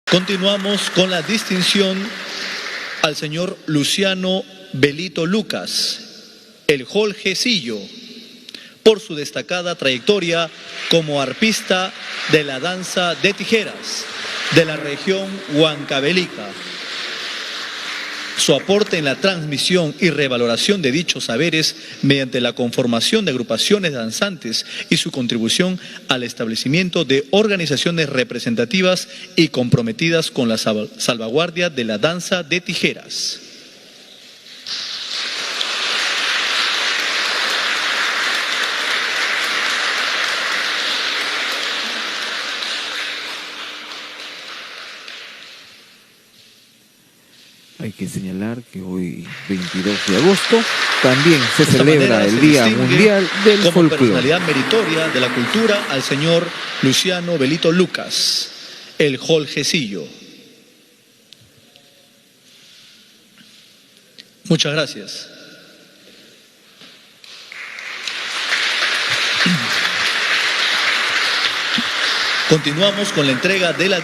Continuamos con la distinción al señor Luciano Belito Lucas, el Jorgecillo, por su destacada trayectoria como arpista de la danza de tijeras de la región huancavelica. Su aporte en la transmisión y revaloración de dichos saberes mediante la conformación de agrupaciones danzantes y su contribución al establecimiento de organizaciones representativas y comprometidas con la salvaguardia de la danza de tijeras. Hay que señalar que hoy, 22 de agosto, también se celebra el Día Mundial del Folclore. Como personalidad meritoria de la cultura al señor Luciano Belito Lucas, el Jorgecillo. Muchas gracias. Continuamos con la entrega de la